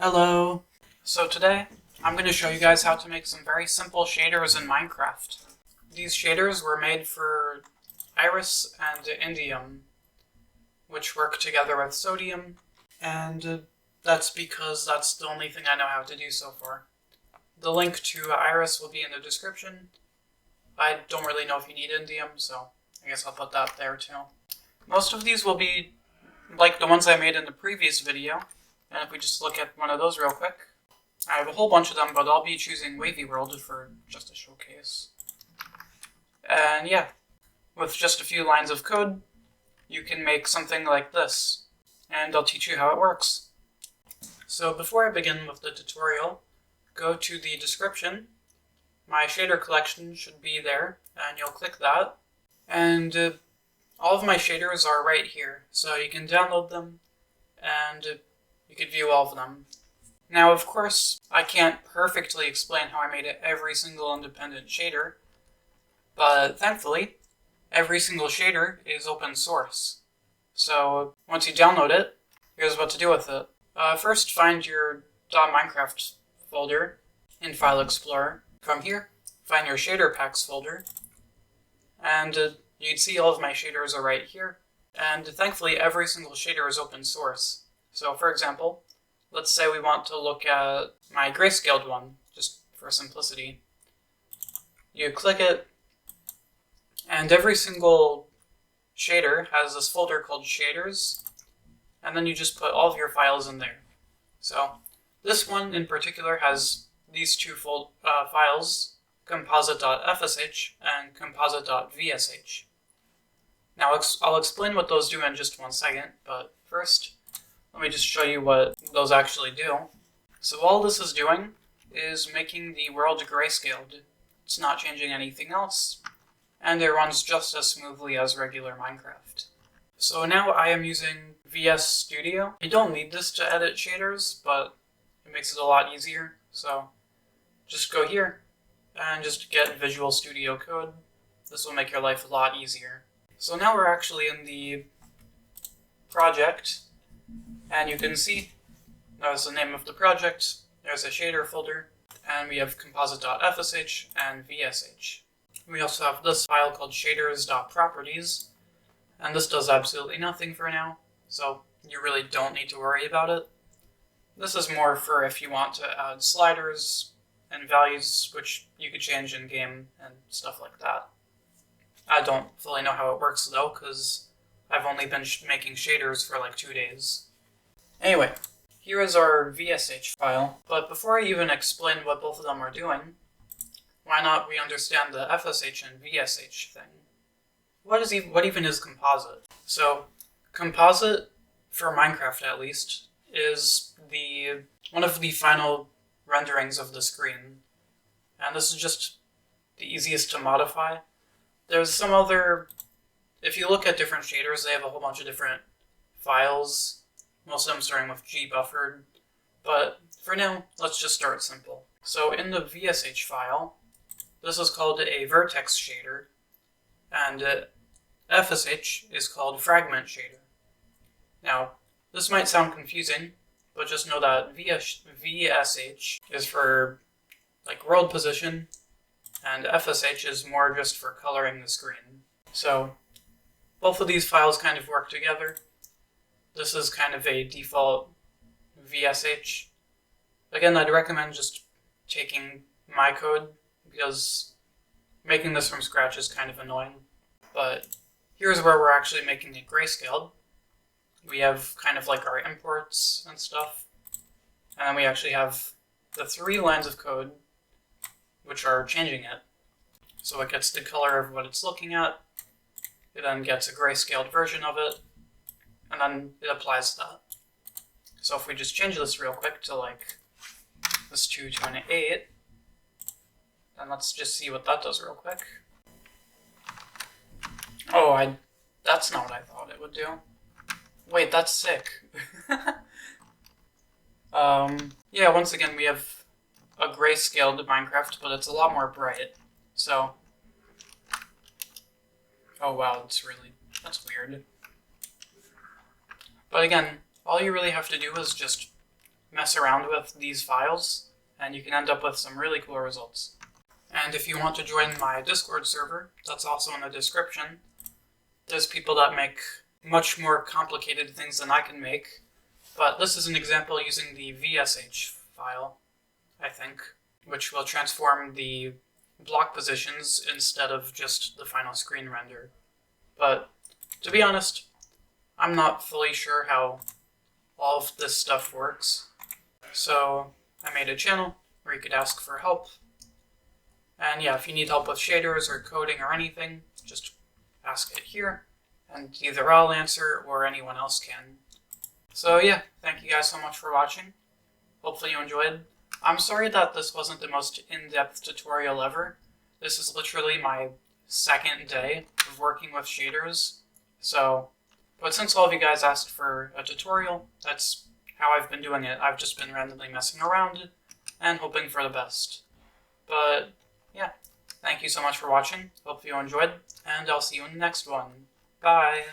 Hello! So today, I'm going to show you guys how to make some very simple shaders in Minecraft. These shaders were made for iris and indium, which work together with sodium, and that's because that's the only thing I know how to do so far. The link to iris will be in the description. I don't really know if you need indium, so I guess I'll put that there too. Most of these will be like the ones I made in the previous video, and if we just look at one of those real quick, I have a whole bunch of them, but I'll be choosing Wavy World for just a showcase. And yeah, with just a few lines of code, you can make something like this, and I'll teach you how it works. So before I begin with the tutorial, go to the description. My shader collection should be there, and you'll click that. And all of my shaders are right here, so you can download them, and you can view all of them. Now, of course, I can't perfectly explain how I made every single independent shader, but thankfully, every single shader is open source. So once you download it, here's what to do with it. First, find your .minecraft folder in File Explorer. From here, find your shader packs folder, and you'd see all of my shaders are right here. And thankfully, every single shader is open source. So for example, let's say we want to look at my grayscaled one, just for simplicity. You click it, and every single shader has this folder called shaders, and then you just put all of your files in there. So this one in particular has these two files, composite.fsh and composite.vsh. Now I'll explain what those do in just one second, but first, let me just show you what those actually do. So all this is doing is making the world grayscaled. It's not changing anything else, and it runs just as smoothly as regular Minecraft. So now I am using VS Studio. You don't need this to edit shaders, but it makes it a lot easier. So just go here and just get Visual Studio Code. This will make your life a lot easier. So now we're actually in the project, and you can see there's the name of the project, there's a shader folder, and we have composite.fsh and vsh. We also have this file called shaders.properties, and this does absolutely nothing for now, so you really don't need to worry about it. This is more for if you want to add sliders and values, which you could change in game and stuff like that. I don't fully know how it works though, because I've only been making shaders for like 2 days. Anyway, here is our VSH file, but before I even explain what both of them are doing, why not we understand the FSH and VSH thing? What even is composite? So, composite, for Minecraft at least, is one of the final renderings of the screen. And this is just the easiest to modify. There's some other, if you look at different shaders, they have a whole bunch of different files, most of them starting with gbuffered, but for now, let's just start simple. So in the VSH file, this is called a vertex shader, and FSH is called fragment shader. Now, this might sound confusing, but just know that VSH is for like world position, and FSH is more just for coloring the screen. So both of these files kind of work together. This is kind of a default VSH. Again, I'd recommend just taking my code, because making this from scratch is kind of annoying. But here's where we're actually making it grayscaled. We have kind of like our imports and stuff, and then we actually have the 3 lines of code which are changing it. So it gets the color of what it's looking at, it then gets a grayscaled version of it, and then it applies that. So if we just change this real quick to like this 2 to an 8, then let's just see what that does real quick. Oh, that's not what I thought it would do. Wait, that's sick. Yeah, once again, we have a grayscaled Minecraft, but it's a lot more bright. So, oh wow, that's weird. But again, all you really have to do is just mess around with these files, and you can end up with some really cool results. And if you want to join my Discord server, that's also in the description. There's people that make much more complicated things than I can make, but this is an example using the VSH file, I think, which will transform the block positions instead of just the final screen render. But to be honest, I'm not fully sure how all of this stuff works, so I made a channel where you could ask for help. And yeah, if you need help with shaders or coding or anything, just ask it here, and either I'll answer or anyone else can. So yeah, thank you guys so much for watching. Hopefully you enjoyed. I'm sorry that this wasn't the most in-depth tutorial ever. This is literally my second day of working with shaders, but since all of you guys asked for a tutorial, that's how I've been doing it. I've just been randomly messing around and hoping for the best. But yeah, thank you so much for watching. Hope you enjoyed, and I'll see you in the next one. Bye!